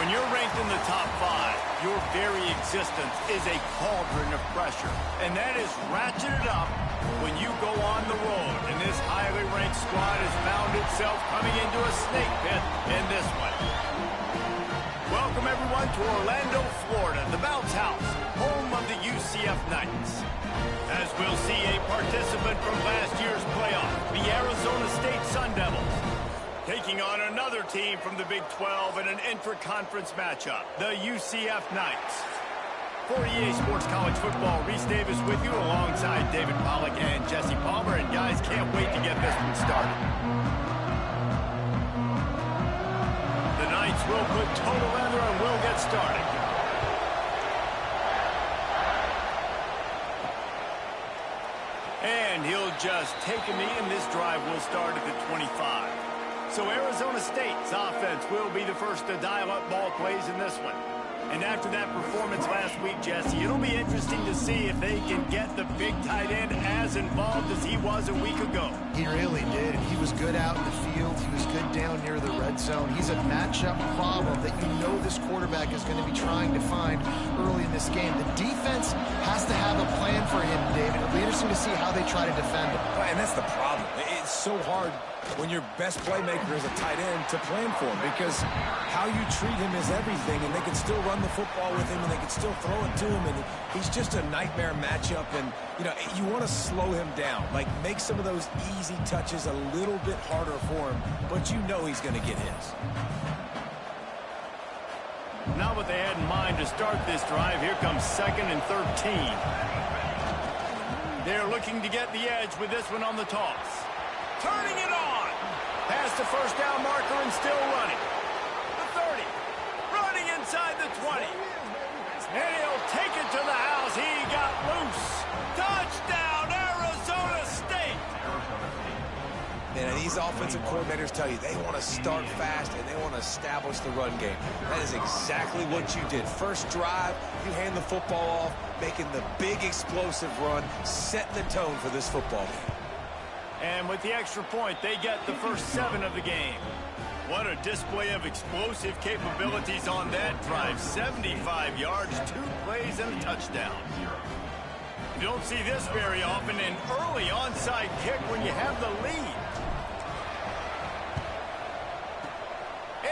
When you're ranked in the top 5, your very existence is a cauldron of pressure. And that is ratcheted up when you go on the road. And this highly ranked squad has found itself coming into a snake pit in this one. Welcome, everyone, to Orlando, Florida, the bounce house, home of the UCF Knights. As we'll see a participant from last year's playoff, the Arizona State Sun Devils, taking on another team from the Big 12 in an intra-conference matchup, the UCF Knights. For EA Sports College Football, Reese Davis with you alongside David Pollack and Jesse Palmer. And guys, can't wait to get this one started. The Knights will put total leather and we'll get started. And he'll just take a knee, and this drive will start at the 25. So Arizona State's offense will be the first to dial up ball plays in this one. And after that performance last week, Jesse, it'll be interesting to see if they can get the big tight end as involved as he was a week ago. He really did. He was good out in the field. He was good down near the red zone. He's a matchup problem that you know this quarterback is going to be trying to find early in this game. The defense has to have a plan for him, David. It'll be interesting to see how they try to defend him. And that's the problem. It's so hard when your best playmaker is a tight end to plan for him, because how you treat him is everything, and they can still run the football with him, and they can still throw it to him, and he's just a nightmare matchup. And you want to slow him down, like make some of those easy touches a little bit harder for him, but you know he's going to get his. Not what they had in mind to start this drive. Here comes 2nd and 13. They're looking to get the edge with this one on the toss. Turning it on. Past the first down marker and still running. The 30. Running inside the 20. And he'll take it to the house. He got loose. Touchdown, Arizona State. And these offensive coordinators tell you they want to start fast and they want to establish the run game. That is exactly what you did. First drive, you hand the football off, making the big explosive run, setting the tone for this football game. And with the extra point, they get the first 7 of the game. What a display of explosive capabilities on that drive. 75 yards, 2 plays, and a touchdown. You don't see this very often, an early onside kick when you have the lead.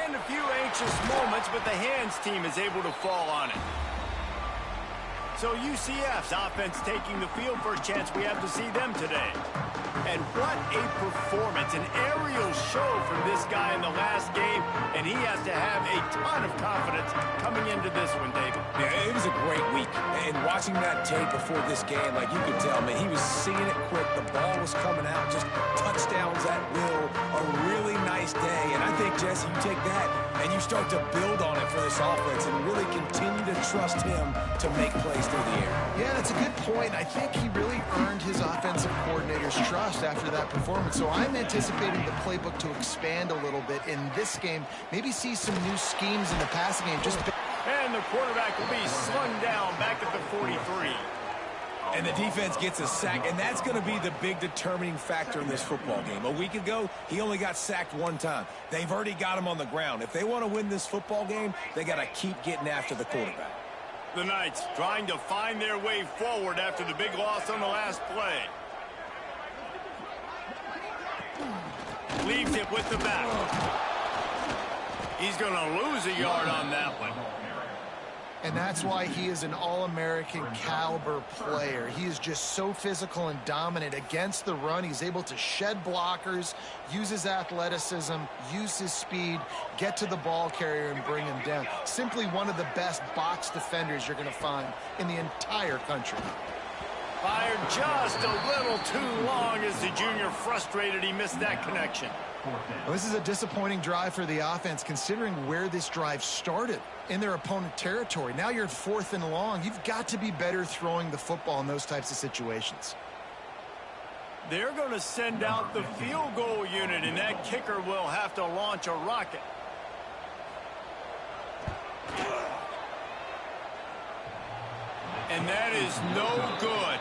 And a few anxious moments, but the hands team is able to fall on it. So UCF's offense taking the field for a chance we have to see them today. And what a performance, an aerial show from this guy in the last game, and he has to have a ton of confidence coming into this one, David. Yeah, it was a great week, and watching that tape before this game, like you could tell, man, he was seeing it quick, the ball was coming out, just touchdowns at will, a really nice day. And I think, Jesse, you take that and you start to build on it for this offense and really continue to trust him to make plays through the air. Yeah, that's a good point. I think he really earned his offensive coordinator's trust after that performance. So I'm anticipating the playbook to expand a little bit in this game. Maybe see some new schemes in the passing game. And the quarterback will be slung down back at the 43. And the defense gets a sack, and that's going to be the big determining factor in this football game. A week ago, he only got sacked 1 time. They've already got him on the ground. If they want to win this football game, they got to keep getting after the quarterback. The Knights trying to find their way forward after the big loss on the last play. Leaves it with the back. He's going to lose a yard on that one. And that's why he is an All-American caliber player. He is just so physical and dominant against the run. He's able to shed blockers, use his athleticism, use his speed, get to the ball carrier and bring him down. Simply one of the best box defenders you're going to find in the entire country. Fired just a little too long as the junior frustrated he missed that connection. Well, this is a disappointing drive for the offense considering where this drive started in their opponent territory. Now you're at 4th and long. You've got to be better throwing the football in those types of situations. They're going to send out the field goal unit, and that kicker will have to launch a rocket. And that is no good.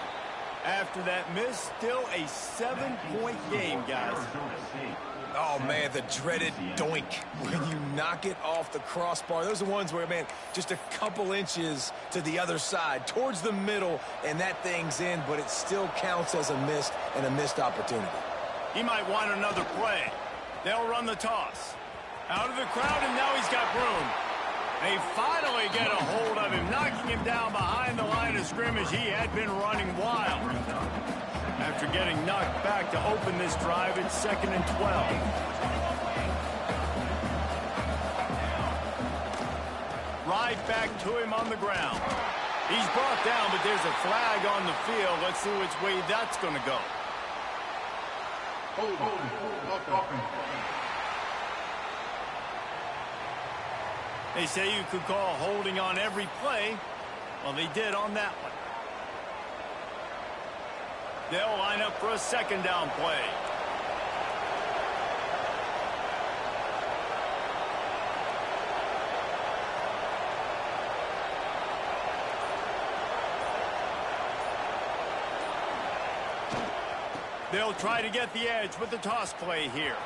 After that miss, still a 7-point game, guys. Oh, man, the dreaded doink when you knock it off the crossbar. Those are ones where, man, just a couple inches to the other side, towards the middle, and that thing's in, but it still counts as a missed opportunity. He might want another play. They'll run the toss. Out of the crowd, and now he's got room. They finally get a hold of him, knocking him down behind the line of scrimmage. He had been running wild. After getting knocked back to open this drive, it's 2nd and 12. Right back to him on the ground. He's brought down, but there's a flag on the field. Let's see which way that's going to go. They say you could call holding on every play. Well, they did on that one. They'll line up for a 2nd down play. They'll try to get the edge with the toss play here.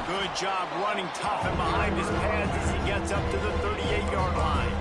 Good job running tough and behind his pads as he gets up to the 38-yard line.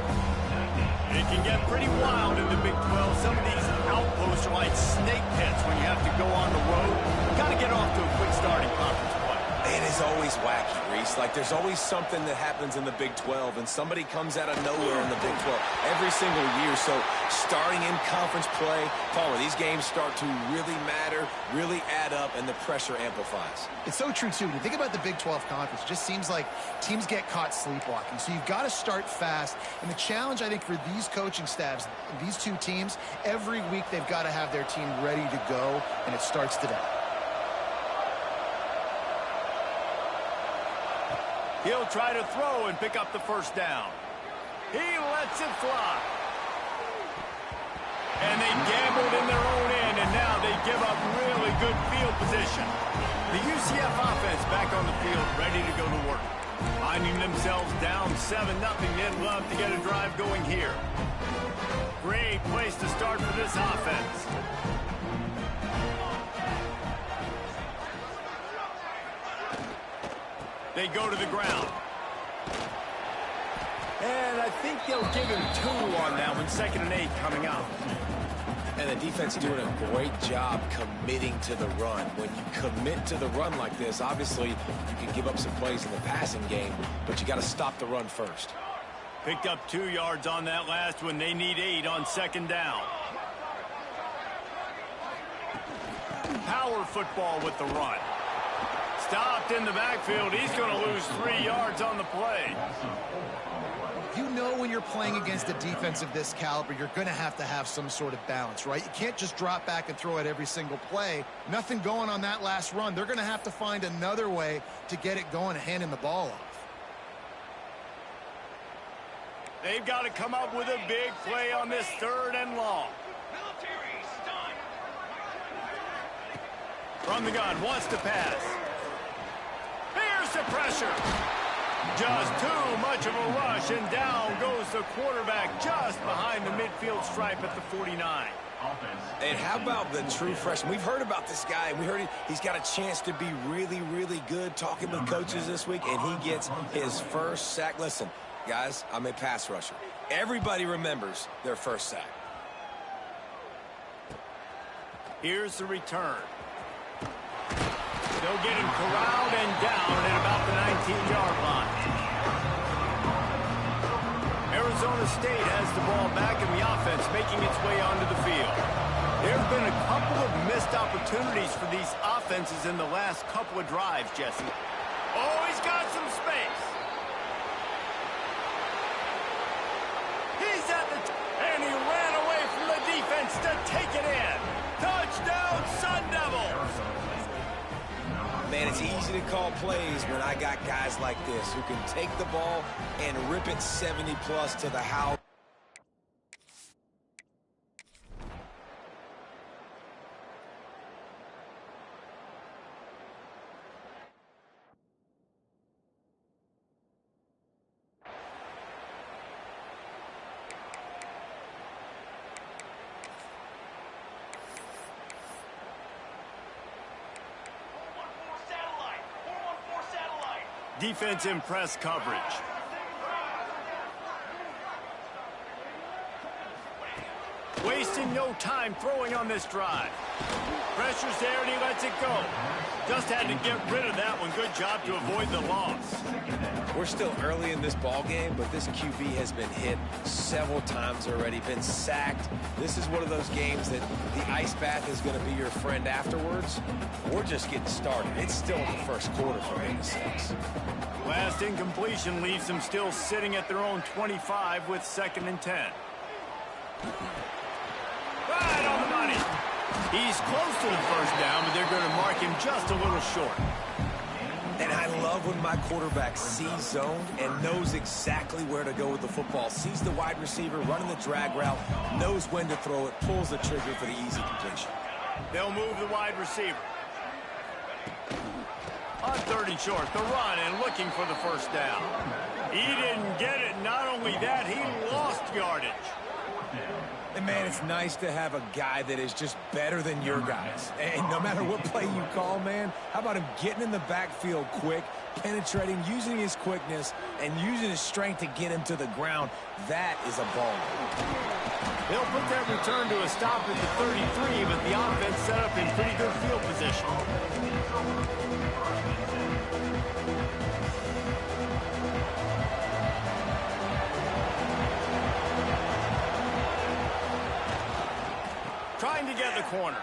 It can get pretty wild in the Big 12. Some of these outposts are like snake pits when you have to go on the road. Got to get off to a quick start in conference play. It is always wacky, Reese. Like, there's always something that happens in the Big 12, and somebody comes out of nowhere in the Big 12 every single year. So starting in conference play, Palmer, these games start to really matter, really add up, and the pressure amplifies. It's so true, too. When you think about the Big 12 Conference, it just seems like teams get caught sleepwalking. So you've got to start fast. And the challenge, I think, for these coaching staffs, these two teams, every week they've got to have their team ready to go, and it starts today. He'll try to throw and pick up the 1st down. He lets it fly. And they gambled in their own end, and now they give up really good field position. The UCF offense back on the field, ready to go to work. Finding themselves down 7-0, they'd love to get a drive going here. Great place to start for this offense. They go to the ground. And I think they'll give him 2 on that one. 2nd and 8 coming up. And the defense doing a great job committing to the run. When you commit to the run like this, obviously you can give up some plays in the passing game, but you got to stop the run first. Picked up 2 yards on that last one. They need 8 on 2nd down. Power football with the run. Stopped in the backfield. He's going to lose 3 yards on the play. You know when you're playing against a defense of this caliber, you're going to have some sort of balance, right? You can't just drop back and throw it every single play. Nothing going on that last run. They're going to have to find another way to get it going and handing the ball off. They've got to come up with a big play on this 3rd and long. From the gun, wants to pass. Here's the pressure. Just too much of a rush, and down goes the quarterback just behind the midfield stripe at the 49. And how about the true freshman? We've heard about this guy. We heard he's got a chance to be really, really good. Talking with coaches this week, and he gets his 1st sack. Listen, guys, I'm a pass rusher. Everybody remembers their 1st sack. Here's the return. They'll get him corralled and down at about the 19-yard line. Arizona State has the ball back in the offense, making its way onto the field. There have been a couple of missed opportunities for these offenses in the last couple of drives, Jesse. Oh, he's got some space. He's at the and he ran away from the defense to take it in. Touchdown, Sun Devils! Man, it's easy to call plays when I got guys like this who can take the ball and rip it 70-plus to the house. defense in press coverage. Wasting no time throwing on this drive. Pressure's there and he lets it go. Just had to get rid of that one. Good job to avoid the loss. We're still early in this ball game, but this QB has been hit several times already, been sacked. This is one of those games that the ice bath is going to be your friend afterwards. We're just getting started. It's still in the first quarter for 8-6. Last incompletion leaves them still sitting at their own 25 with 2nd and 10. Right on the money. He's close to the first down, but they're going to mark him just a little short. And I love when my quarterback sees zoned and knows exactly where to go with the football. Sees the wide receiver running the drag route, knows when to throw it, pulls the trigger for the easy completion. They'll move the wide receiver. On 3rd and short, the run and looking for the first down. He didn't get it. Not only that, he lost yardage. And, man, it's nice to have a guy that is just better than your guys. And no matter what play you call, man, how about him getting in the backfield quick, penetrating, using his quickness, and using his strength to get him to the ground? That is a ball. They'll put that return to a stop at the 33, but the offense set up in pretty good field position. Trying to get the corner.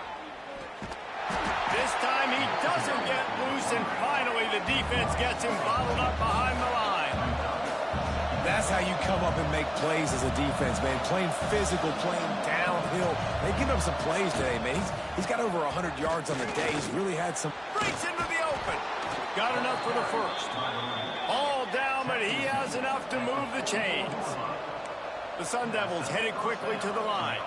This time he doesn't get loose, and finally the defense gets him bottled up behind the line. That's how you come up and make plays as a defense, man. Playing physical, playing downhill. They've given up some plays today, man. He's got over 100 yards on the day. He's really had some. Breaks into the open. Got enough for the first. All down, but he has enough to move the chains. The Sun Devils headed quickly to the line.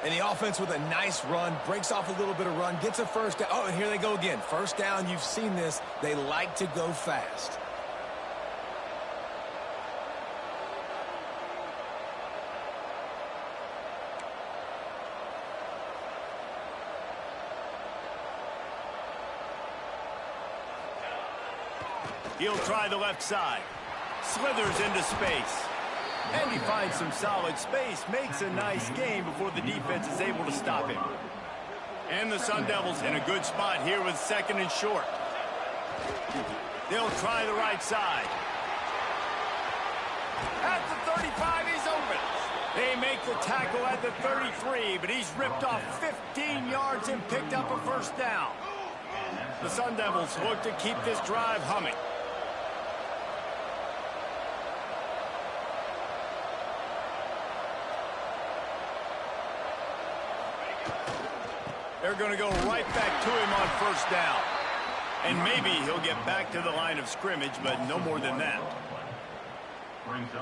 And the offense with a nice run, breaks off a little bit of run, gets a first down. Oh, and here they go again. First down, you've seen this. They like to go fast. He'll try the left side. Slithers into space. And he finds some solid space, makes a nice gain before the defense is able to stop him. And the Sun Devils in a good spot here with 2nd and short. They'll try the right side. At the 35, he's open. They make the tackle at the 33, but he's ripped off 15 yards and picked up a first down. The Sun Devils look to keep this drive humming. They're going to go right back to him on first down. And maybe he'll get back to the line of scrimmage, but no more than that.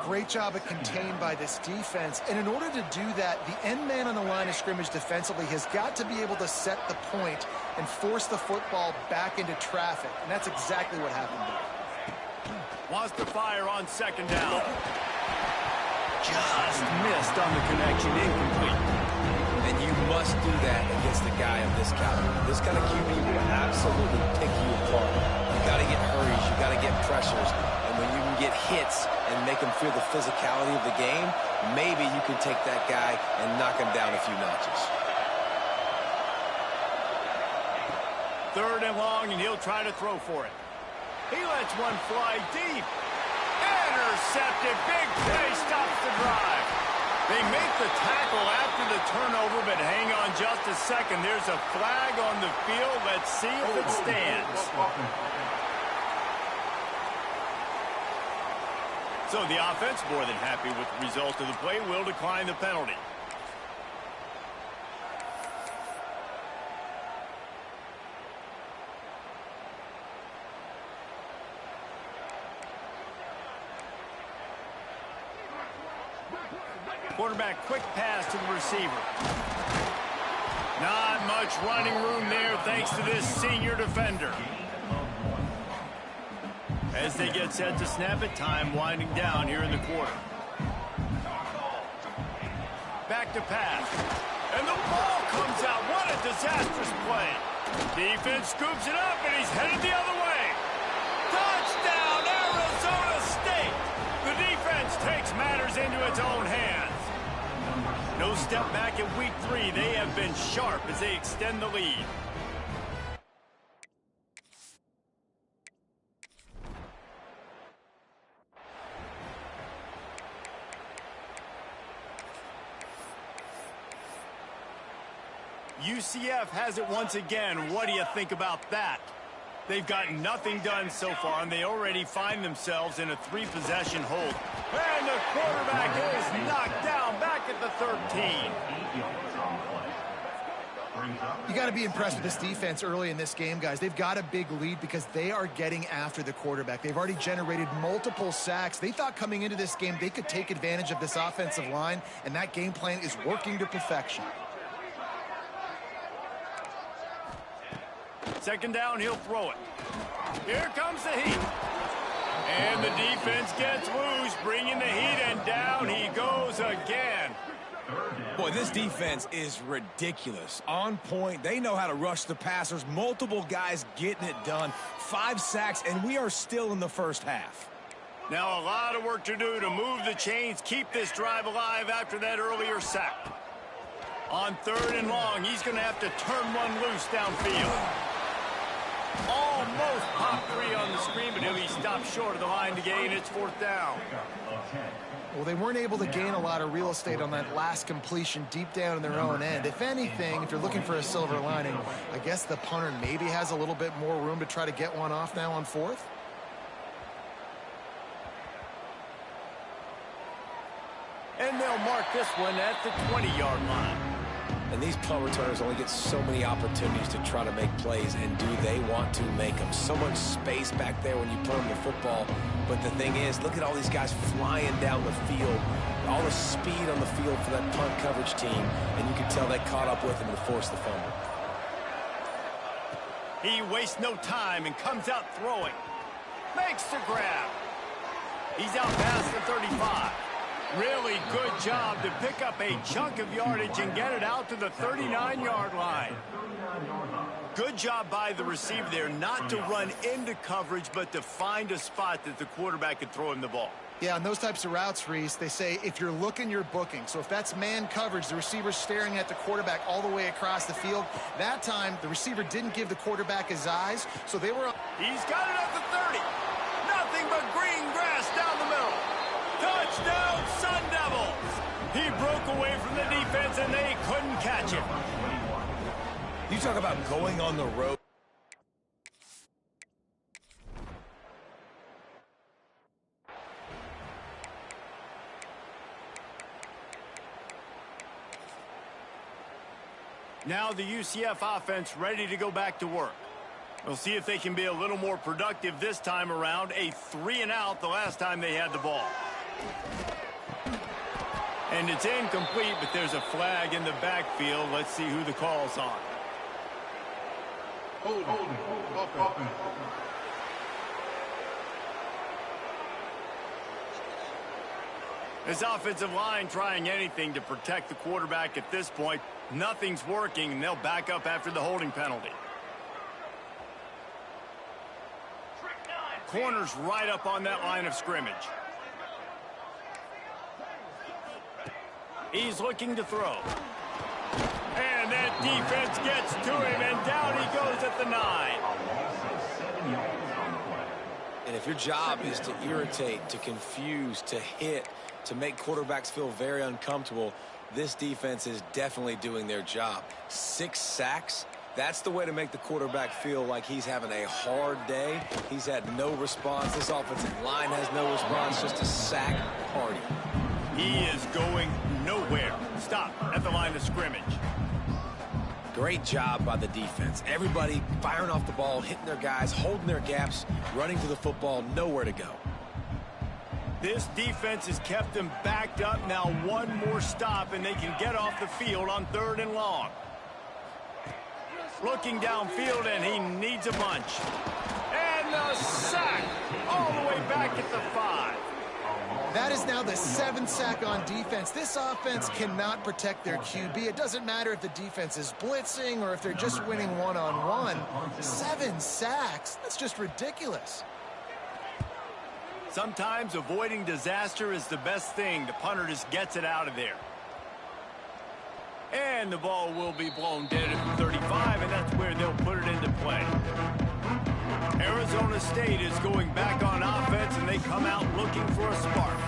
Great job of contained by this defense. And in order to do that, the end man on the line of scrimmage defensively has got to be able to set the point and force the football back into traffic. And that's exactly what happened there. Wants to fire on 2nd down. Just missed on the connection, incomplete. And you must do that against a guy of this caliber. This kind of QB will absolutely pick you apart. You got to get hurries. You got to get pressures. And when you can get hits and make them feel the physicality of the game, maybe you can take that guy and knock him down a few notches. 3rd and long, and he'll try to throw for it. He lets one fly deep. Intercepted. Big play stops the drive. They make the tackle after the turnover, but hang on just a second. There's a flag on the field. Let's see if it stands. So the offense, more than happy with the result of the play, will decline the penalty. Quarterback, quick pass to the receiver. Not much running room there thanks to this senior defender. As they get set to snap it, time winding down here in the quarter. Back to pass. And the ball comes out. What a disastrous play. Defense scoops it up, and he's headed the other way. Touchdown, takes matters into its own hands. No step back in week 3. They have been sharp as they extend the lead. UCF has it once again. What do you think about that? They've got nothing done so far, and they already find themselves in a 3-possession hold. And the quarterback is knocked down back at the 13. You got to be impressed with this defense early in this game, guys. They've got a big lead because they are getting after the quarterback. They've already generated multiple sacks. They thought coming into this game they could take advantage of this offensive line, and that game plan is working to perfection. Second down, he'll throw it. Here comes the heat. And the defense gets loose, bringing the heat, and down he goes again. Boy, this defense is ridiculous. On point. They know how to rush the passers. Multiple guys getting it done. 5 sacks, and we are still in the first half. Now a lot of work to do to move the chains, keep this drive alive after that earlier sack. On 3rd and long, he's going to have to turn one loose downfield. Almost pop 3 on the screen, but he'll be stopped short of the line to gain. It's 4th down. Well, they weren't able to gain a lot of real estate on that last completion deep down in their own end. If anything, if you're looking for a silver lining, I guess the punter maybe has a little bit more room to try to get one off now on 4th. And they'll mark this one at the 20-yard line. And these punt returners only get so many opportunities to try to make plays, and do they want to make them? So much space back there when you punt them the football. But the thing is, look at all these guys flying down the field. All the speed on the field for that punt coverage team, and you can tell they caught up with him to force the fumble. He wastes no time and comes out throwing. Makes the grab. He's out past the 35. Really good job to pick up a chunk of yardage and get it out to the 39-yard line. Good job by the receiver there, not to run into coverage, but to find a spot that the quarterback could throw him the ball. Yeah, on those types of routes, Reese, they say if you're looking, you're booking. So if that's man coverage, the receiver's staring at the quarterback all the way across the field. That time, the receiver didn't give the quarterback his eyes, so they were... He's got it at the 30. Nothing but green grass down the middle. Touchdown, Sun Devils! He broke away from the defense, and they couldn't catch him. You talk about going on the road. Now the UCF offense ready to go back to work. We'll see if they can be a little more productive this time around. A 3-and-out the last time they had the ball. And it's incomplete, but there's a flag in the backfield. Let's see who the call's on. This offensive line trying anything to protect the quarterback at this point. Nothing's working, and they'll back up after the holding penalty. Corner's right up on that line of scrimmage. He's looking to throw. And that defense gets to him, and down he goes at the 9. And if your job is to irritate, to confuse, to hit, to make quarterbacks feel very uncomfortable, this defense is definitely doing their job. 6 sacks. That's the way to make the quarterback feel like he's having a hard day. He's had no response. This offensive line has no response, just a sack party. He is going nowhere. Stop at the line of scrimmage. Great job by the defense. Everybody firing off the ball, hitting their guys, holding their gaps, running to the football, nowhere to go. This defense has kept them backed up. Now one more stop, and they can get off the field on 3rd and long. Looking downfield, and he needs a bunch. And the sack all the way back at the 5. That is now the 7th sack on defense. This offense cannot protect their QB. It doesn't matter if the defense is blitzing or if they're just winning one-on-one. 7 sacks? That's just ridiculous. Sometimes avoiding disaster is the best thing. The punter just gets it out of there. And the ball will be blown dead at the 35, and that's where they'll put it into play. Arizona State is going back on offense, and they come out looking for a spark.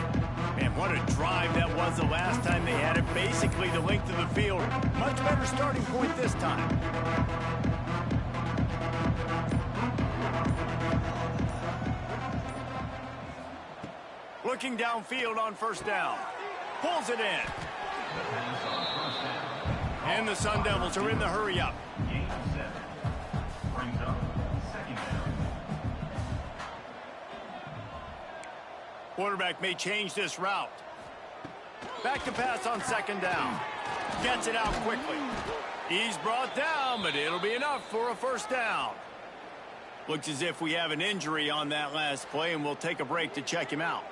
Man, what a drive that was the last time they had it. Basically the length of the field. Much better starting point this time. Looking downfield on first down. Pulls it in. And the Sun Devils are in the hurry-up. Quarterback may change this route. Back to pass on second down. Gets it out quickly. He's brought down, but it'll be enough for a first down. Looks as if we have an injury on that last play, and we'll take a break to check him out.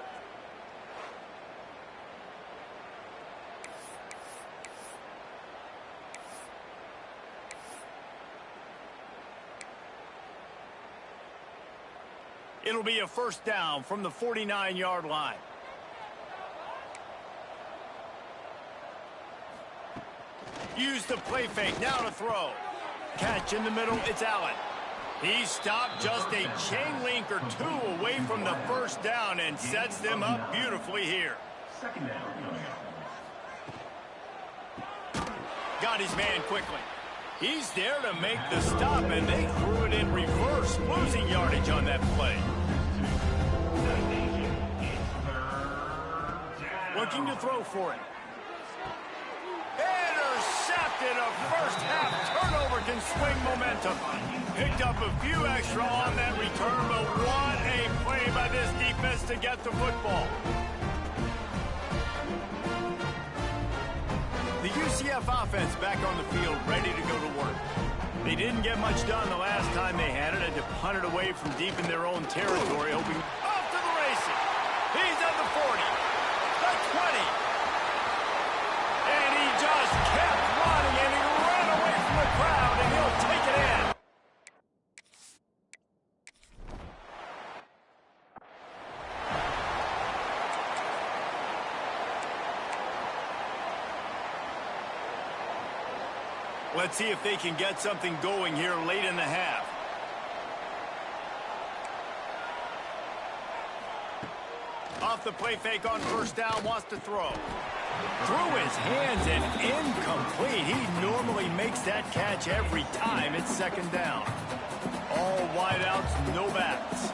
It'll be a first down from the 49-yard line. Use the play fake, now to throw. Catch in the middle, it's Allen. He stopped just a chain link or two away from the first down and sets them up beautifully here. Second down. Got his man quickly. He's there to make the stop, and they threw it in reverse, losing yardage on that play. Looking to throw for it. Intercepted. A first-half turnover can swing momentum. Picked up a few extra on that return, but what a play by this defense to get the football. The UCF offense back on the field, ready to go to work. They didn't get much done the last time they had it, had to punt it away from deep in their own territory, hoping off to the races. He's at the 40, the 20, and he just kept running, and he ran away from the crowd, and he'll take it in. Let's see if they can get something going here late in the half. Off the play fake on first down, wants to throw. Through his hands and incomplete. He normally makes that catch every time. It's second down. All wideouts, no backs.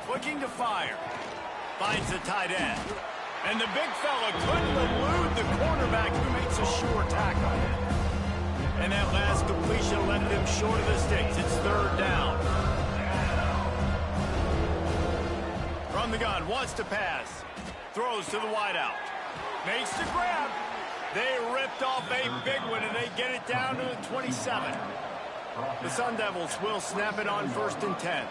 Looking to fire. Finds the tight end. And the big fella couldn't elude the cornerback who makes a sure tackle. And that last completion left them short of the sticks. It's third down. From the gun, wants to pass. Throws to the wideout. Makes the grab. They ripped off a big one, and they get it down to the 27. The Sun Devils will snap it on 1st and 10.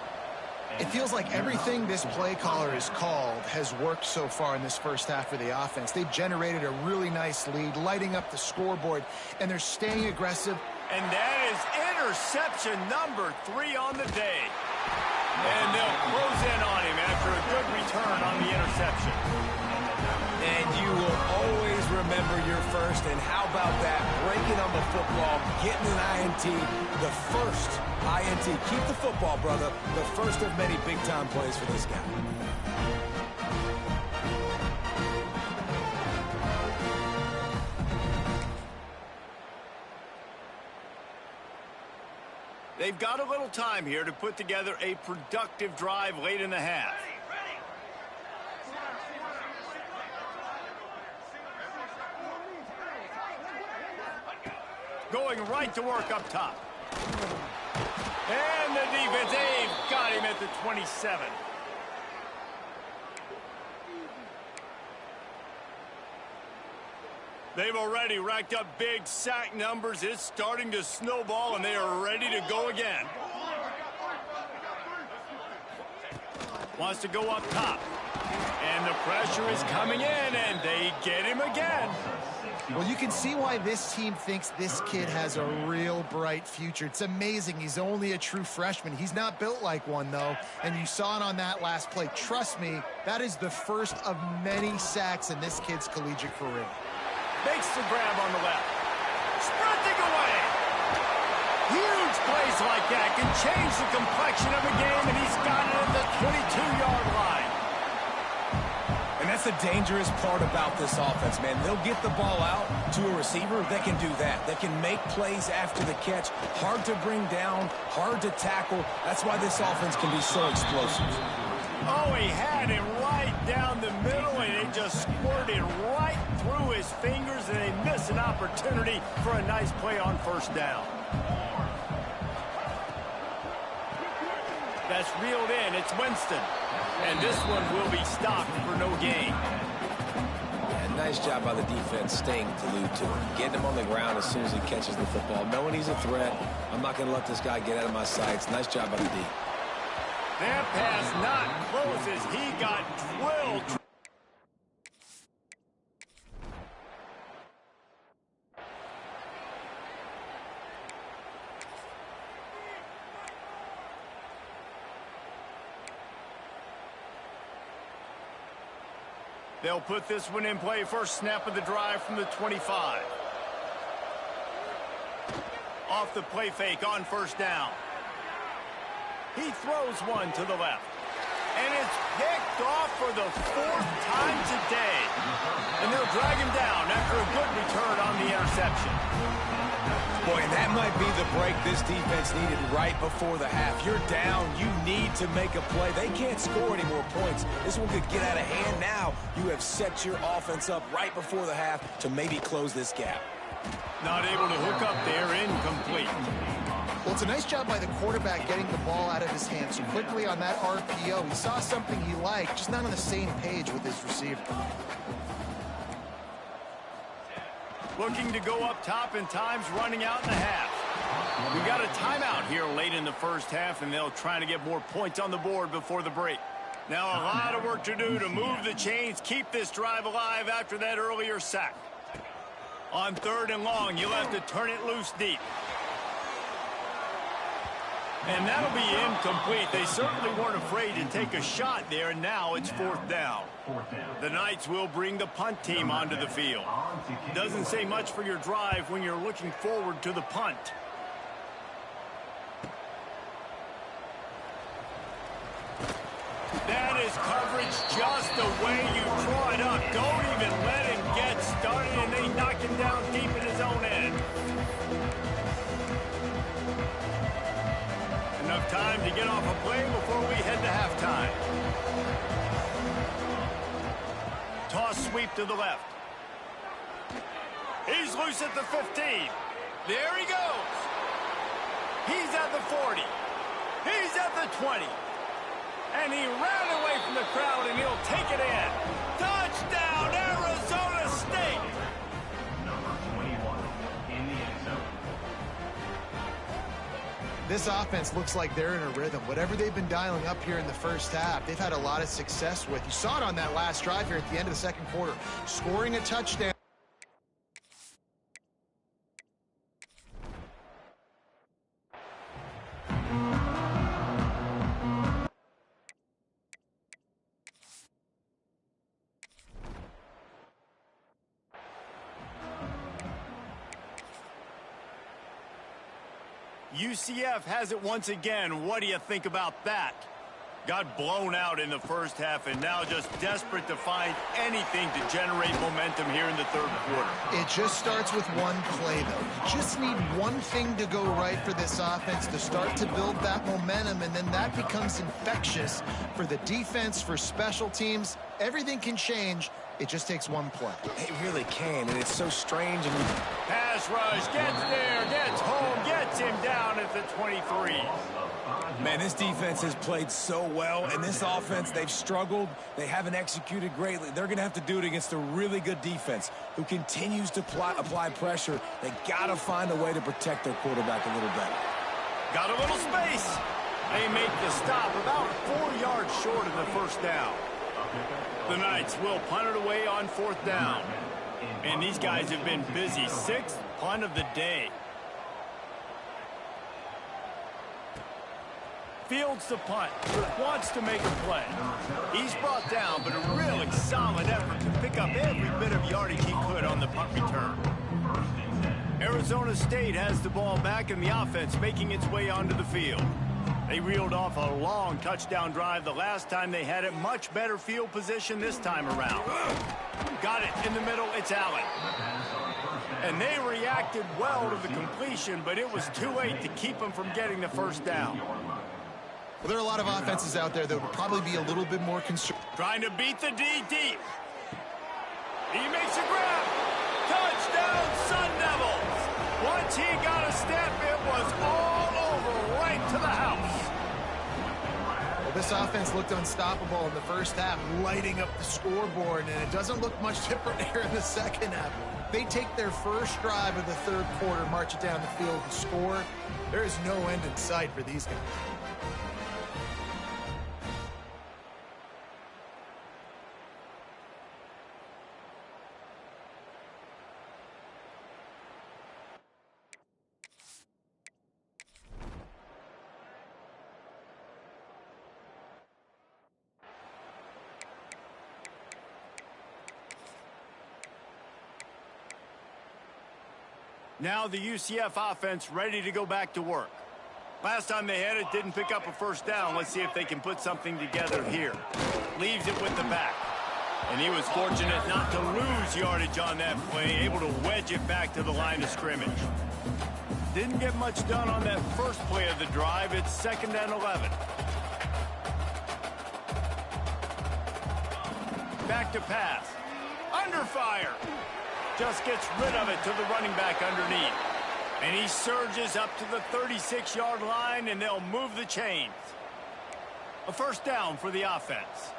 It feels like everything this play caller has called has worked so far in this first half of the offense. They've generated a really nice lead, lighting up the scoreboard, and they're staying aggressive. And that is interception number 3 on the day. And they'll close in on him after a good return on the interception. And you will always remember your first, and how about that? Breaking on the football, getting an INT, the first INT. Keep the football, brother. The first of many big-time plays for this guy. They've got a little time here to put together a productive drive late in the half. Going right to work up top. And the defense, they've got him at the 27. They've already racked up big sack numbers. It's starting to snowball, and they are ready to go again. Wants to go up top. And the pressure is coming in, and they get him again. Well, you can see why this team thinks this kid has a real bright future. It's amazing. He's only a true freshman. He's not built like one, though, and you saw it on that last play. Trust me, that is the first of many sacks in this kid's collegiate career. Makes the grab on the left. Sprinting away. Huge plays like that can change the complexion of a game, and he's got it at the 22-yard line. And that's the dangerous part about this offense, man. They'll get the ball out to a receiver. They can do that. They can make plays after the catch. Hard to bring down, hard to tackle. That's why this offense can be so explosive. Oh, he had it right down the middle, and it just squirted right through his fingers, and they miss an opportunity for a nice play on first down. That's reeled in. It's Winston. And this one will be stopped for no gain. Yeah, nice job by the defense staying glued to him. Getting him on the ground as soon as he catches the football. Knowing he's a threat, I'm not going to let this guy get out of my sights. Nice job by the D. That pass not close as he got drilled. They'll put this one in play. First snap of the drive from the 25. Off the play fake on first down. He throws one to the left. And it's picked off for the 4th time today. And they'll drag him down after a good return on the interception. Boy, and that might be the break this defense needed right before the half. You're down. You need to make a play. They can't score any more points. This one could get out of hand now. You have set your offense up right before the half to maybe close this gap. Not able to hook up there. Incomplete. Well, it's a nice job by the quarterback getting the ball out of his hands quickly on that RPO. He saw something he liked, just not on the same page with his receiver. Looking to go up top, and time's running out in the half. We got a timeout here late in the first half, and they'll try to get more points on the board before the break. Now a lot of work to do to move the chains, keep this drive alive after that earlier sack. On 3rd and long, you'll have to turn it loose deep. And that'll be incomplete. They certainly weren't afraid to take a shot there, and now it's 4th down. The Knights will bring the punt team onto the field. Doesn't say much for your drive when you're looking forward to the punt. That is coverage just the way you draw it up. Don't even let him get started, and they knock him down deep in his own end. Enough time to get off a play before we head to halftime. Toss sweep to the left. He's loose at the 15. There he goes. He's at the 40. He's at the 20. And he ran away from the crowd, and he'll take it in. Touchdown, Arizona State. Number 21 in the end zone. This offense looks like they're in a rhythm. Whatever they've been dialing up here in the first half, they've had a lot of success with. You saw it on that last drive here at the end of the second quarter. Scoring a touchdown. UCF has it once again. What do you think about that? Got blown out in the first half, and now just desperate to find anything to generate momentum here in the 3rd quarter. It just starts with one play, though. You just need one thing to go right for this offense to start to build that momentum, and then that becomes infectious for the defense, for special teams. Everything can change. It just takes one play. It really can, and it's so strange. And pass rush, gets there, gets home, gets him down at the 23. man, this defense has played so well, and this offense, they've struggled. They haven't executed greatly. They're going to have to do it against a really good defense who continues to apply pressure. They got to find a way to protect their quarterback a little better. Got a little space. They make the stop about 4 yards short of the first down. The Knights will punt it away on 4th down. And these guys have been busy. 6th punt of the day. Fields the punt, wants to make a play. He's brought down, but a really solid effort to pick up every bit of yardage he could on the punt return. Arizona State has the ball back in the offense, making its way onto the field. They reeled off a long touchdown drive the last time they had it. Much better field position this time around. Got it in the middle, it's Allen. And they reacted well to the completion, but it was too late to keep them from getting the first down. Well, there are a lot of offenses out there that would probably be a little bit more concerned. Trying to beat the D deep. He makes a grab. Touchdown, Sun Devils. Once he got a step, it was all over, right to the house. Well, this offense looked unstoppable in the first half, lighting up the scoreboard, and it doesn't look much different here in the second half. They take their first drive of the third quarter, march it down the field, and score. There is no end in sight for these guys. Now the UCF offense ready to go back to work. Last time they had it, didn't pick up a first down. Let's see if they can put something together here. Leaves it with the back. And he was fortunate not to lose yardage on that play, able to wedge it back to the line of scrimmage. Didn't get much done on that first play of the drive. It's 2nd and 11. Back to pass. Under fire. Just gets rid of it to the running back underneath. And he surges up to the 36-yard line, and they'll move the chains. A first down for the offense.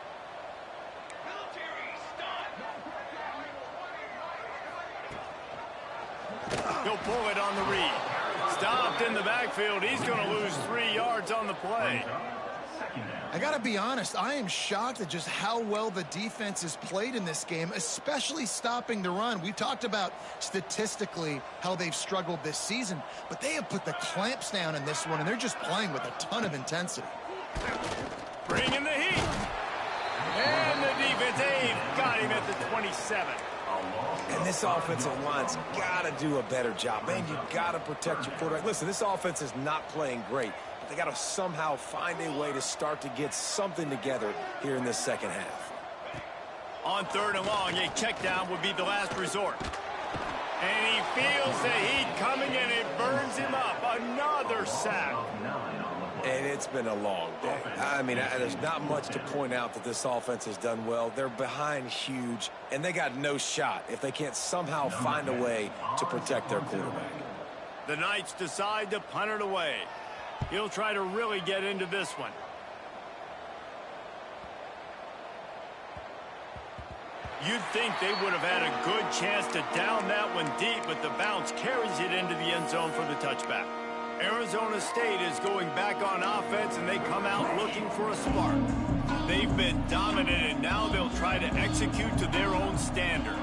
He'll pull it on the read. Stopped in the backfield. He's going to lose 3 yards on the play. I got to be honest, I am shocked at just how well the defense has played in this game, especially stopping the run. We talked about statistically how they've struggled this season, but they have put the clamps down in this one, and they're just playing with a ton of intensity. Bringing the heat. And the defense, got him at the 27. And this offensive line's got to do a better job. Man, you got to protect your quarterback. Listen, this offense is not playing great. They got to somehow find a way to start to get something together here in this second half. On 3rd and long, a check down would be the last resort. And he feels the heat coming, and it burns him up. Another sack. And it's been a long day. I mean, there's not much to point out that this offense has done well. They're behind huge, and they got no shot if they can't somehow find a way to protect their quarterback. The Knights decide to punt it away. He'll try to really get into this one. You'd think they would have had a good chance to down that one deep, but the bounce carries it into the end zone for the touchback. Arizona State is going back on offense, and they come out looking for a spark. They've been dominant, and now they'll try to execute to their own standard.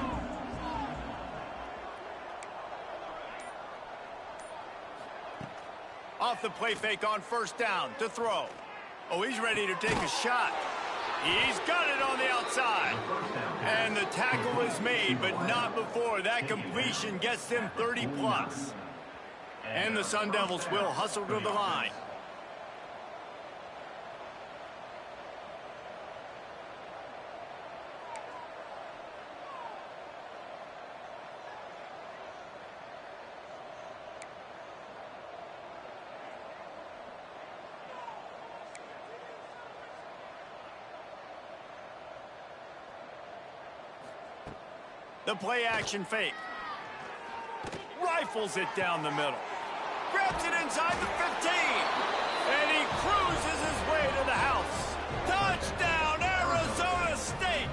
Off the play fake on first down to throw. Oh, he's ready to take a shot. He's got it on the outside. And the tackle is made, but not before that completion gets them 30+. And the Sun Devils will hustle to the line. The play action fake. Rifles it down the middle. Grabs it inside the 15. And he cruises his way to the house. Touchdown, Arizona State.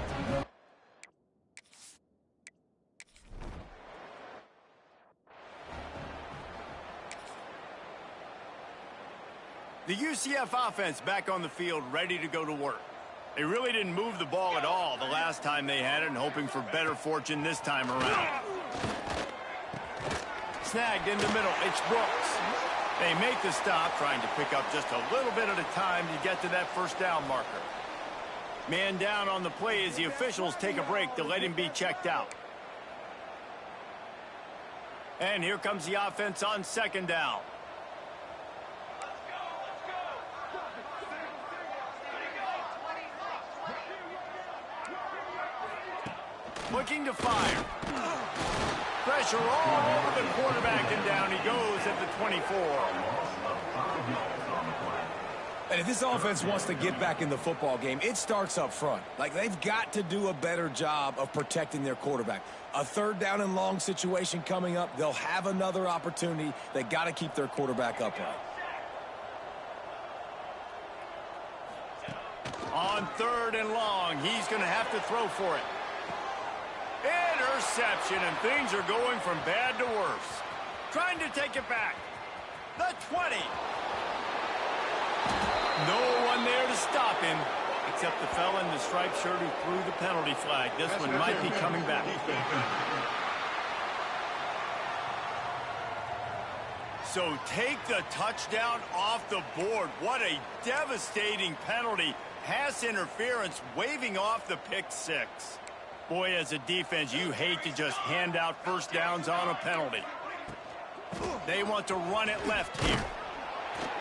The UCF offense back on the field, ready to go to work. They really didn't move the ball at all the last time they had it, and hoping for better fortune this time around. Snagged in the middle. It's Brooks. They make the stop, trying to pick up just a little bit at a time to get to that first down marker. Man down on the play as the officials take a break to let him be checked out. And here comes the offense on second down. Looking to fire. Pressure all over the quarterback, and down he goes at the 24. And if this offense wants to get back in the football game, it starts up front. Like, they've got to do a better job of protecting their quarterback. A third down and long situation coming up. They'll have another opportunity. They got to keep their quarterback upright. On third and long, he's going to have to throw for it. Interception, and things are going from bad to worse. Trying to take it back. The 20. No one there to stop him, except the fella in the striped shirt who threw the penalty flag. This one might be coming back. So take the touchdown off the board. What a devastating penalty. Pass interference, waving off the pick six. Boy, as a defense, you hate to just hand out first downs on a penalty. They want to run it left here.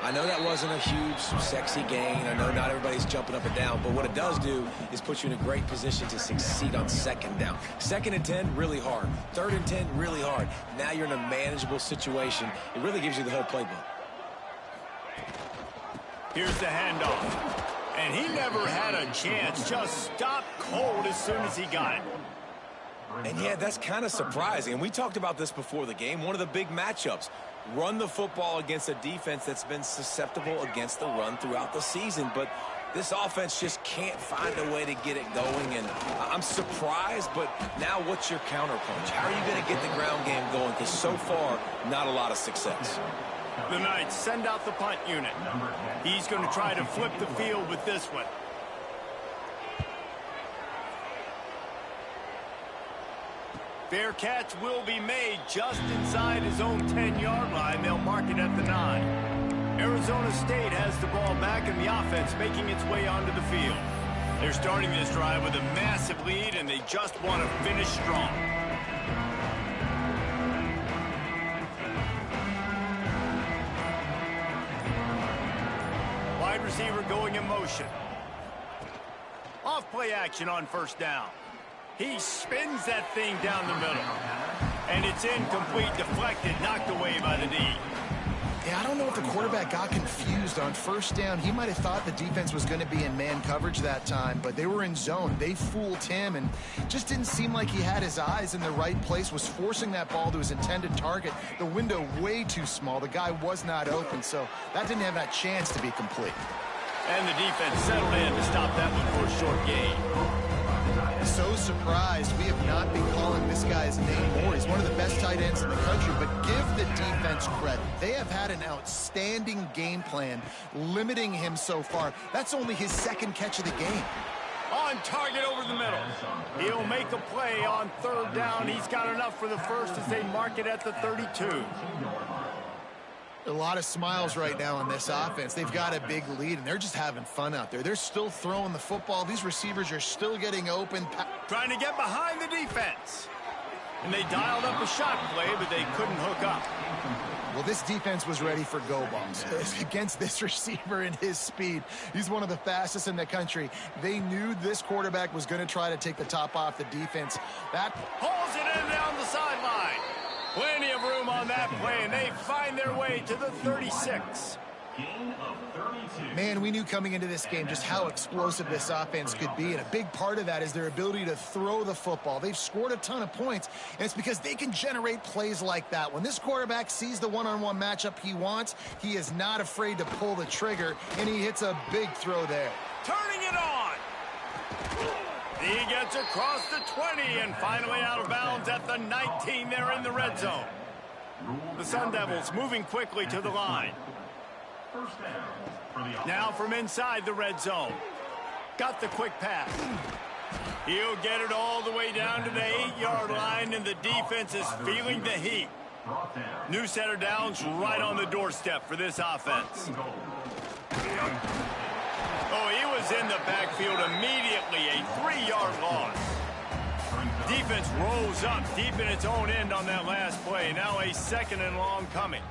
I know that wasn't a huge, sexy gain. I know not everybody's jumping up and down, but what it does do is put you in a great position to succeed on second down. Second and 10, really hard. Third and 10, really hard. Now you're in a manageable situation. It really gives you the whole playbook. Here's the handoff. And he never had a chance. Just stopped cold as soon as he got it. And yeah, that's kind of surprising. And we talked about this before the game. One of the big matchups. Run the football against a defense that's been susceptible against the run throughout the season. But this offense just can't find a way to get it going. And I'm surprised, but now what's your counterpunch? How are you going to get the ground game going? Because so far, not a lot of success. The Knights send out the punt unit. He's going to try to flip the field with this one. Fair catch will be made just inside his own 10-yard line. They'll mark it at the 9. Arizona State has the ball back in the offense, making its way onto the field. They're starting this drive with a massive lead, and they just want to finish strong. Wide receiver going in motion. Off play action on first down. He spins that thing down the middle. And it's incomplete, deflected, knocked away by the D. Yeah, I don't know if the quarterback got confused on first down. He might have thought the defense was going to be in man coverage that time, but they were in zone. They fooled him, and just didn't seem like he had his eyes in the right place, was forcing that ball to his intended target. The window way too small. The guy was not open, so that didn't have that chance to be complete. And the defense settled in to stop that one for a short gain. So surprised we have not been calling this guy's name more. He's one of the best tight ends in the country, but give the defense credit. They have had an outstanding game plan limiting him so far. That's only his second catch of the game. On target over the middle. He'll make a play on third down. He's got enough for the first as they mark it at the 32. A lot of smiles right now on this offense. They've got a big lead, and they're just having fun out there. They're still throwing the football. These receivers are still getting open. Trying to get behind the defense. And they dialed up a shot play, but they couldn't hook up. Well, this defense was ready for go balls against this receiver and his speed. He's one of the fastest in the country. They knew this quarterback was going to try to take the top off the defense. That pulls it in down the sideline. Plenty of room on that play, and they find their way to the 36. Man, we knew coming into this game just how explosive this offense could be, and a big part of that is their ability to throw the football. They've scored a ton of points, and it's because they can generate plays like that. When this quarterback sees the one-on-one matchup he wants, he is not afraid to pull the trigger, and he hits a big throw there. Turning it on. He gets across the 20 and finally out of bounds at the 19. They're in the red zone. The Sun Devils moving quickly to the line. Now from inside the red zone. Got the quick pass. He'll get it all the way down to the 8-yard line, and the defense is feeling the heat. New center downs right on the doorstep for this offense. Oh, he was in the backfield immediately, a 3-yard loss. Defense rolls up deep in its own end on that last play. Now a 2nd and long coming.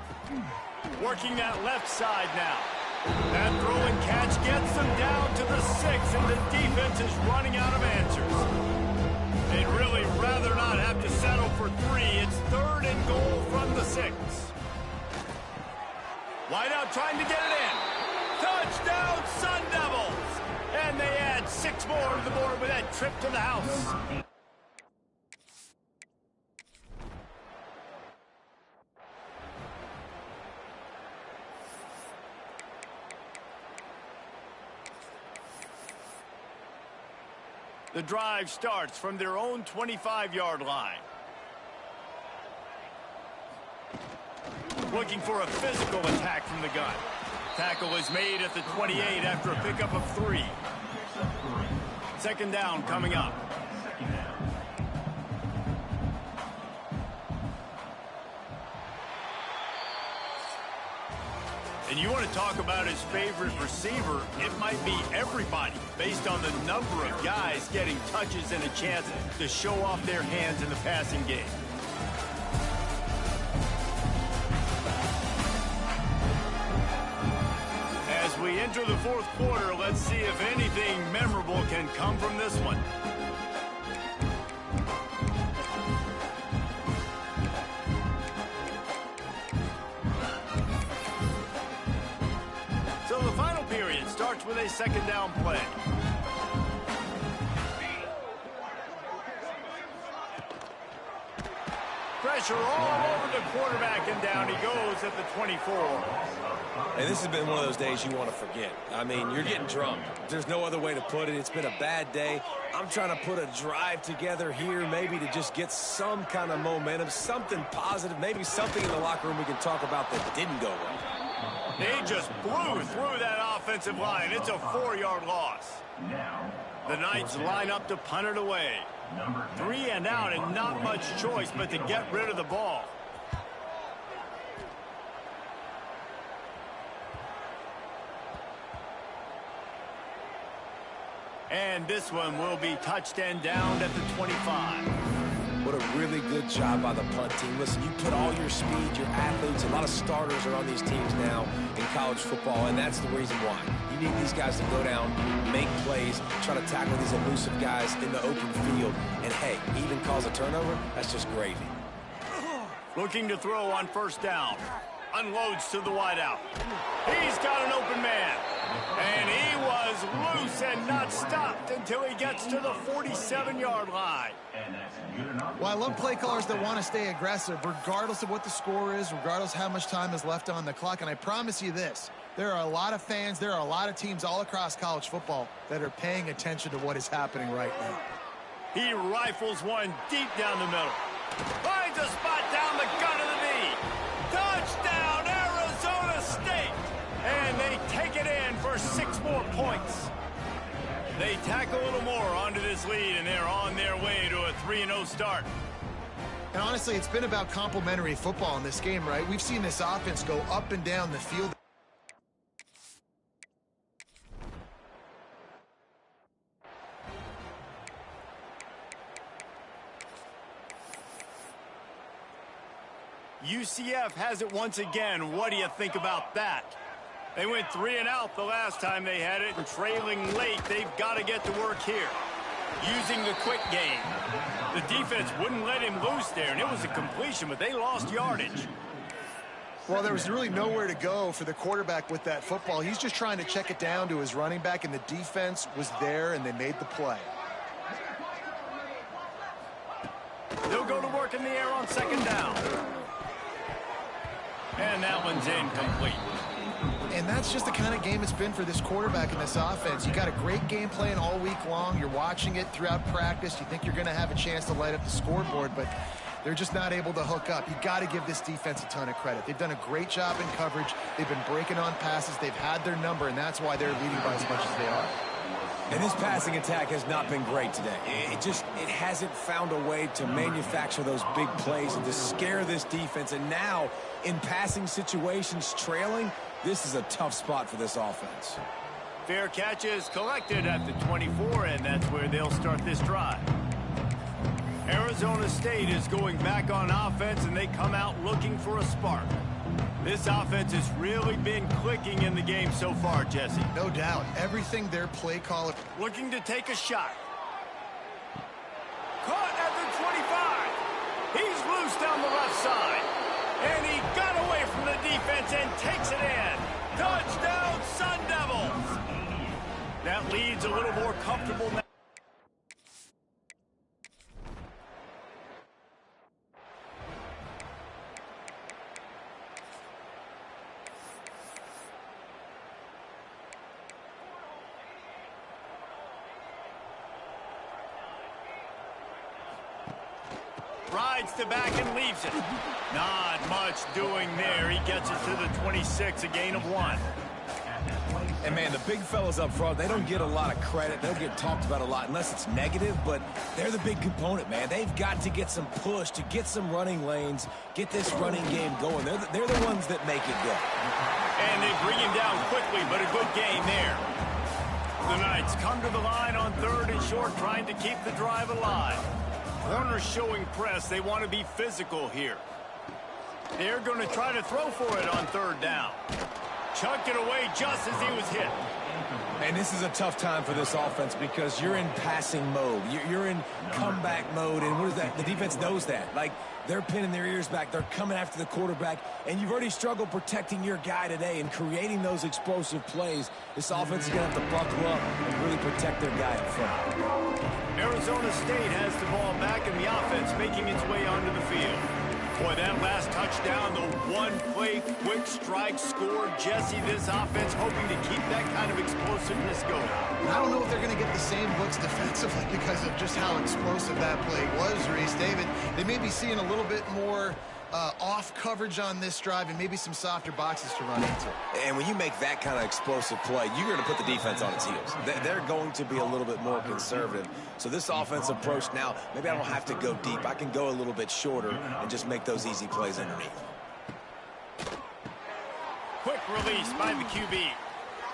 Working that left side now. That throw and catch gets them down to the 6, and the defense is running out of answers. They'd really rather not have to settle for 3. It's 3rd and goal from the 6. Wideout trying to get it in. Touchdown, Sun Devils! And they add 6 more to the board with that trip to the house. The drive starts from their own 25-yard line. Looking for a physical attack from the gun. Tackle is made at the 28 after a pickup of 3. 2nd down coming up. And you want to talk about his favorite receiver, it might be everybody, based on the number of guys getting touches and a chance to show off their hands in the passing game. As we enter the 4th quarter, let's see if anything memorable can come from this one. So the final period starts with a 2nd down play. Pressure all over the quarterback, and down he goes at the 24. And this has been one of those days you want to forget. I mean, you're getting drunk. There's no other way to put it. It's been a bad day. I'm trying to put a drive together here, maybe to just get some kind of momentum, something positive, maybe something in the locker room we can talk about that didn't go right. They just blew through that offensive line. It's a 4-yard loss. The Knights line up to punt it away. 3 and out, and not much choice but to get rid of the ball. And this one will be touched and downed at the 25. What a really good job by the punt team. Listen, you put all your speed, your athletes, a lot of starters are on these teams now in college football, and that's the reason why. You need these guys to go down, make plays, try to tackle these elusive guys in the open field, and hey, even cause a turnover, that's just gravy. Looking to throw on 1st down. Unloads to the wideout. He's got an open man. And he was loose and not stopped until he gets to the 47-yard line. Well, I love play callers that want to stay aggressive, regardless of what the score is, regardless how much time is left on the clock. And I promise you this, there are a lot of fans, there are a lot of teams all across college football that are paying attention to what is happening right now. He rifles one deep down the middle. Finds a spot down the gut of the knee. Touchdown, Arizona State! And they take it in for 6 more points. They tack a little more onto this lead, and they're on their way to a 3-0 start. And honestly, it's been about complementary football in this game, right? We've seen this offense go up and down the field. UCF has it once again. What do you think about that? They went 3 and out the last time they had it, and trailing late, they've got to get to work here. Using the quick game. The defense wouldn't let him loose there, and it was a completion, but they lost yardage. Well, there was really nowhere to go for the quarterback with that football. He's just trying to check it down to his running back, and the defense was there, and they made the play. They'll go to work in the air on 2nd down. And that one's incomplete. And that's just the kind of game it's been for this quarterback in this offense. You got a great game plan all week long. You're watching it throughout practice. You think you're going to have a chance to light up the scoreboard, but they're just not able to hook up. You got to give this defense a ton of credit. They've done a great job in coverage. They've been breaking on passes. They've had their number, and that's why they're leading by as much as they are. And this passing attack has not been great today. It hasn't found a way to manufacture those big plays and to scare this defense. And now, in passing situations, trailing, this is a tough spot for this offense. Fair catch is collected at the 24, and that's where they'll start this drive. Arizona State is going back on offense, and they come out looking for a spark. This offense has really been clicking in the game so far, Jesse. No doubt. Everything their play caller... Looking to take a shot. Caught at the 25. He's loose down the left side. And he got away from the defense and takes it in. Touchdown, Sun Devils. That lead's a little more comfortable now. Rides to back and leaves it. Not much doing there. He gets it to the 26, a gain of 1. And, man, the big fellas up front, they don't get a lot of credit. They'll get talked about a lot unless it's negative, but they're the big component, man. They've got to get some push, to get some running lanes, get this running game going. They're the ones that make it go. And they bring him down quickly, but a good gain there. The Knights come to the line on 3rd and short, trying to keep the drive alive. Corners showing press. They want to be physical here. They're going to try to throw for it on 3rd down. Chucked it away just as he was hit. And this is a tough time for this offense because you're in passing mode. You're in comeback mode, and what is that? The defense knows that. Like, they're pinning their ears back. They're coming after the quarterback, and you've already struggled protecting your guy today and creating those explosive plays. This offense is going to have to buckle up and really protect their guy up front. Arizona State has the ball back, and the offense making its way onto the field. Boy, that last touchdown, the one-play quick strike score. Jesse, this offense hoping to keep that kind of explosiveness going. I don't know if they're going to get the same looks defensively because of just how explosive that play was, Reese. David, they may be seeing a little bit more off coverage on this drive and maybe some softer boxes to run into. And when you make that kind of explosive play, you're going to put the defense on its heels. They're going to be a little bit more conservative. So this offense approach now, maybe I don't have to go deep. I can go a little bit shorter and just make those easy plays underneath. Quick release by the QB.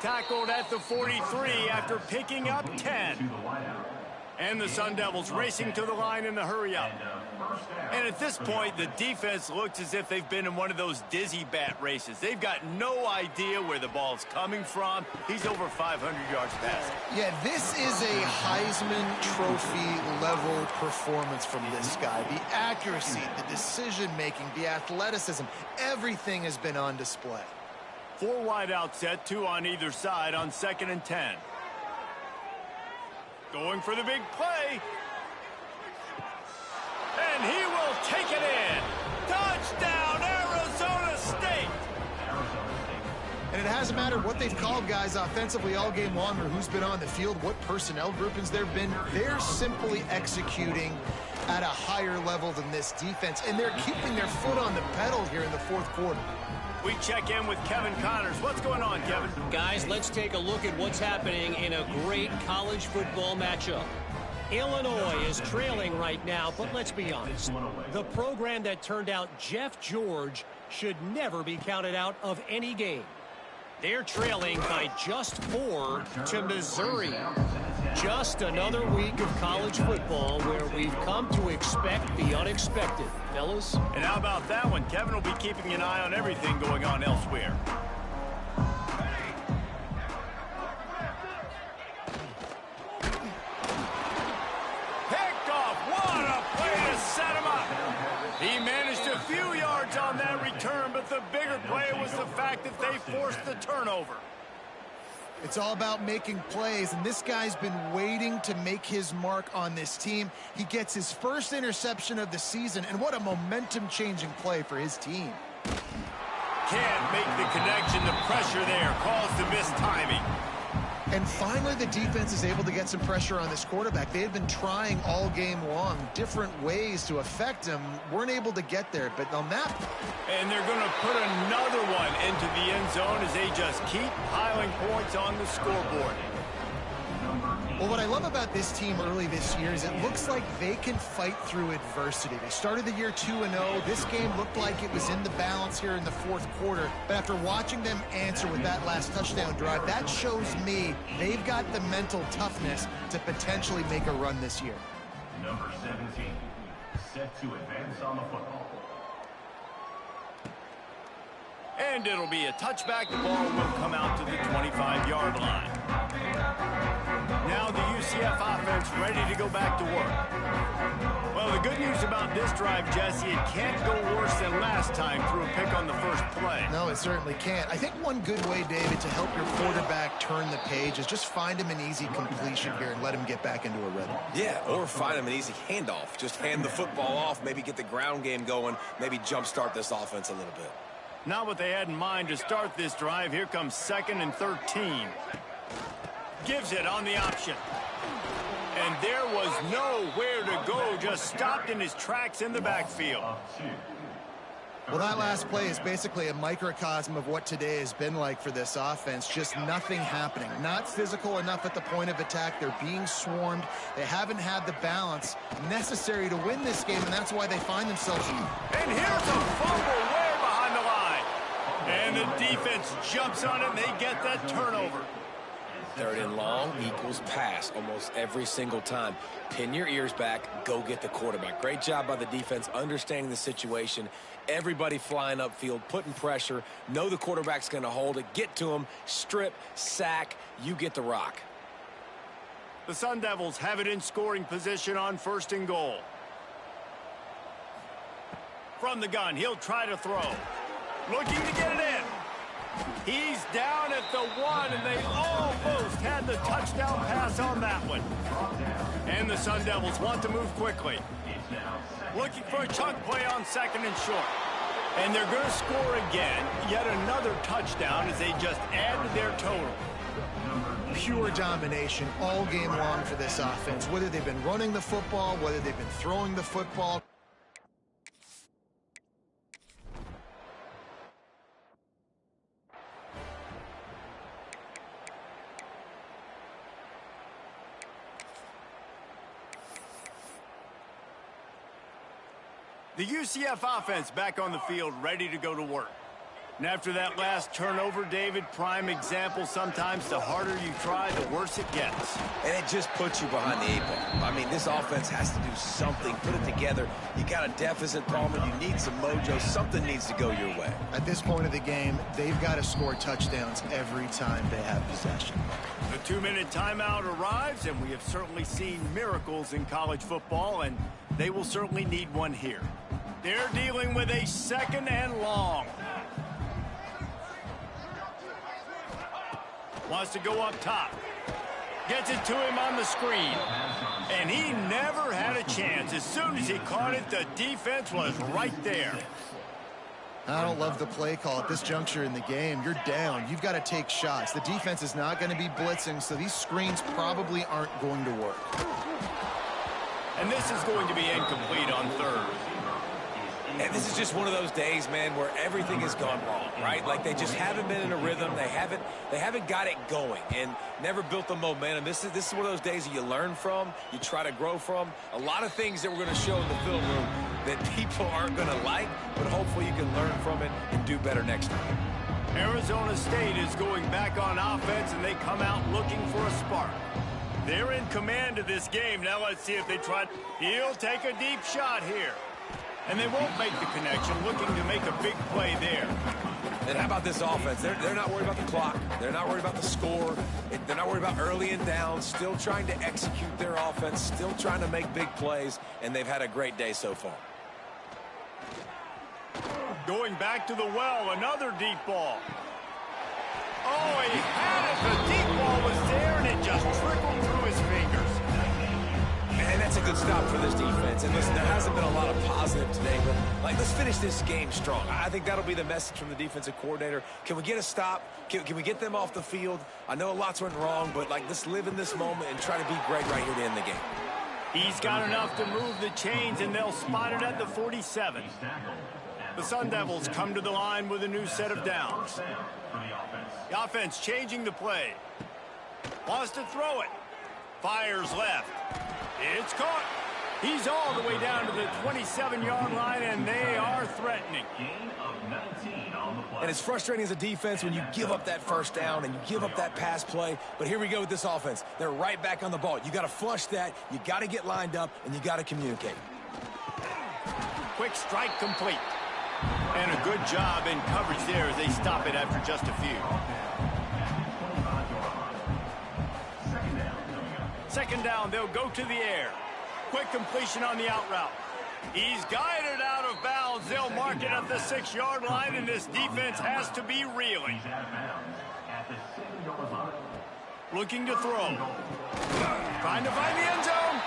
Tackled at the 43 after picking up 10. And the Sun Devils racing to the line in the hurry-up. And at this point, the defense looks as if they've been in one of those dizzy bat races. They've got no idea where the ball's coming from. He's over 500 yards passing. Yeah, this is a Heisman Trophy level performance from this guy. The accuracy, the decision-making, the athleticism, everything has been on display. 4 wide out set, 2 on either side on 2nd and 10. Going for the big play. And he will take it in. Touchdown, Arizona State. And it hasn't mattered what they've called guys offensively all game long or who's been on the field, what personnel groupings there have been. They're simply executing at a higher level than this defense, and they're keeping their foot on the pedal here in the 4th quarter. We check in with Kevin Connors. What's going on, Kevin? Guys, let's take a look at what's happening in a great college football matchup. Illinois is trailing right now, but let's be honest. The program that turned out Jeff George should never be counted out of any game. They're trailing by just 4 to Missouri. Just another week of college football where we've come to expect the unexpected, fellas. And how about that one? Kevin will be keeping an eye on everything going on elsewhere. Picked off. What a play to set him up. He managed a few yards on that return, but the bigger play was the fact that they forced the turnover. It's all about making plays, and this guy's been waiting to make his mark on this team. He gets his first interception of the season, and what a momentum-changing play for his team. Can't make the connection. The pressure there calls the missed timing. And finally, the defense is able to get some pressure on this quarterback. They had been trying all game long different ways to affect him. Weren't able to get there, but on that... And they're going to put another one into the end zone as they just keep piling points on the scoreboard. Number 8. Well, what I love about this team early this year is it looks like they can fight through adversity. They started the year 2-0. This game looked like it was in the balance here in the fourth quarter. But after watching them answer with that last touchdown drive, that shows me they've got the mental toughness to potentially make a run this year. Number 17, set to advance on the football. And it'll be a touchback. The ball will come out to the 25-yard line. Now the UCF offense ready to go back to work. Well, the good news about this drive, Jesse, it can't go worse than last time through a pick on the first play. No, it certainly can't. I think one good way, David, to help your quarterback turn the page is just find him an easy completion here and let him get back into a rhythm. Yeah, or find him an easy handoff. Just hand the football off, maybe get the ground game going, maybe jumpstart this offense a little bit. Not what they had in mind to start this drive. Here comes 2nd and 13. Gives it on the option. And there was nowhere to go. Just stopped in his tracks in the backfield. Well, that last play is basically a microcosm of what today has been like for this offense. Just nothing happening. Not physical enough at the point of attack. They're being swarmed. They haven't had the balance necessary to win this game, and that's why they find themselves. And here's a fumble way behind the line. And the defense jumps on it, and they get that turnover. 3rd and long equals pass almost every single time. Pin your ears back, go get the quarterback. Great job by the defense understanding the situation. Everybody flying upfield, putting pressure. Know the quarterback's going to hold it. Get to him, strip, sack. You get the rock. The Sun Devils have it in scoring position on 1st and goal. From the gun, he'll try to throw. Looking to get it in. He's down at the 1, and they almost had the touchdown pass on that one. And the Sun Devils want to move quickly. Looking for a chunk play on 2nd and short. And they're going to score again. Yet another touchdown as they just add to their total. Pure domination all game long for this offense. Whether they've been running the football, whether they've been throwing the football. The UCF offense back on the field, ready to go to work. And after that last turnover, David, prime example, sometimes the harder you try, the worse it gets. And it just puts you behind the 8 ball. I mean, this offense has to do something, put it together. You got a deficit, Palmer. You need some mojo. Something needs to go your way. At this point of the game, they've got to score touchdowns every time they have possession. The 2-minute timeout arrives, and we have certainly seen miracles in college football, and they will certainly need one here. They're dealing with a 2nd and long. Wants to go up top. Gets it to him on the screen. And he never had a chance. As soon as he caught it, the defense was right there. I don't love the play call at this juncture in the game. You're down. You've got to take shots. The defense is not going to be blitzing, so these screens probably aren't going to work. And this is going to be incomplete on 3rd. And this is just one of those days, man, where everything has gone wrong, right? Like they just haven't been in a rhythm. They haven't got it going and never built the momentum. This is one of those days that you learn from, you try to grow from. A lot of things that we're going to show in the film room that people aren't going to like, but hopefully you can learn from it and do better next time. Arizona State is going back on offense, and they come out looking for a spark. They're in command of this game. Now let's see if they try. He'll take a deep shot here. And they won't make the connection, looking to make a big play there. And how about this offense? They're not worried about the clock. They're not worried about the score. They're not worried about early and down. Still trying to execute their offense. Still trying to make big plays. And they've had a great day so far. Going back to the well, another deep ball. Oh, he had it. The deep ball was there, and it just trickled through his fingers. And that's a good stop for this defense. And listen, there hasn't been a lot of positive today, but let's finish this game strong. I think that'll be the message from the defensive coordinator. Can we get a stop? Can we get them off the field? I know lots went wrong, but let's live in this moment and try to be great right here to end the game. He's got enough to move the chains, and they'll spot it at the 47. The Sun Devils come to the line with a new set of downs. The offense changing the play. Wants to throw it. Fires left. It's caught. He's all the way down to the 27-yard line, and they are threatening. Gain of 19 on the play. And it's frustrating as a defense when you give up that first down and you give up that pass play. But here we go with this offense. They're right back on the ball. You got to flush that. You got to get lined up, and you got to communicate. Quick strike complete. And a good job in coverage there as they stop it after just a few. Second down, they'll go to the air. Quick completion on the out route. He's guided out of bounds. They'll mark it at the 6-yard line, and this defense has to be reeling. Looking to throw. Trying to find the end zone.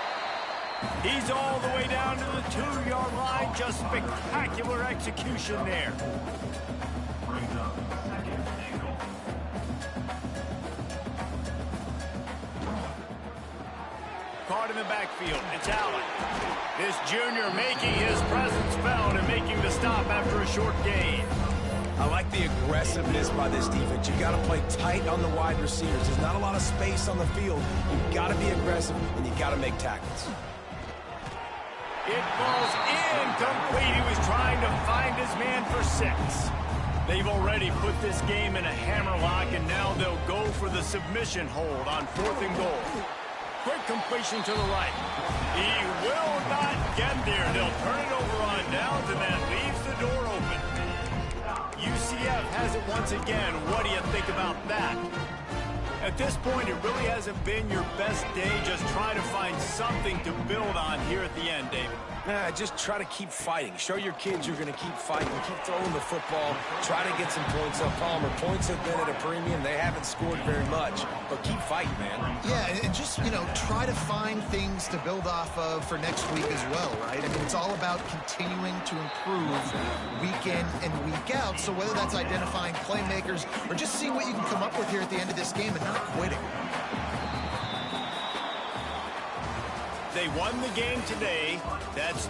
He's all the way down to the 2-yard line. Just spectacular execution there. Caught in the backfield. It's Allen. This junior making his presence felt and making the stop after a short gain. I like the aggressiveness by this defense. You got to play tight on the wide receivers. There's not a lot of space on the field. You've got to be aggressive, and you got to make tackles. It falls incomplete. He was trying to find his man for 6. They've already put this game in a hammerlock, and now they'll go for the submission hold on 4th and goal. Quick completion to the right. He will not get there. They'll turn it over on downs, and that leaves the door open. UCF has it once again. What do you think about that? At this point, it really hasn't been your best day. Just try to find something to build on here at the end, David. Just try to keep fighting. Show your kids you're going to keep fighting. Keep throwing the football. Try to get some points up. Palmer, points have been at a premium. They haven't scored very much, but keep fighting, man. Yeah, and just, try to find things to build off of for next week as well, right? I mean, it's all about continuing to improve week in and week out. So whether that's identifying playmakers or just seeing what you can come up with here at the end of this game and not quitting. They won the game today. That's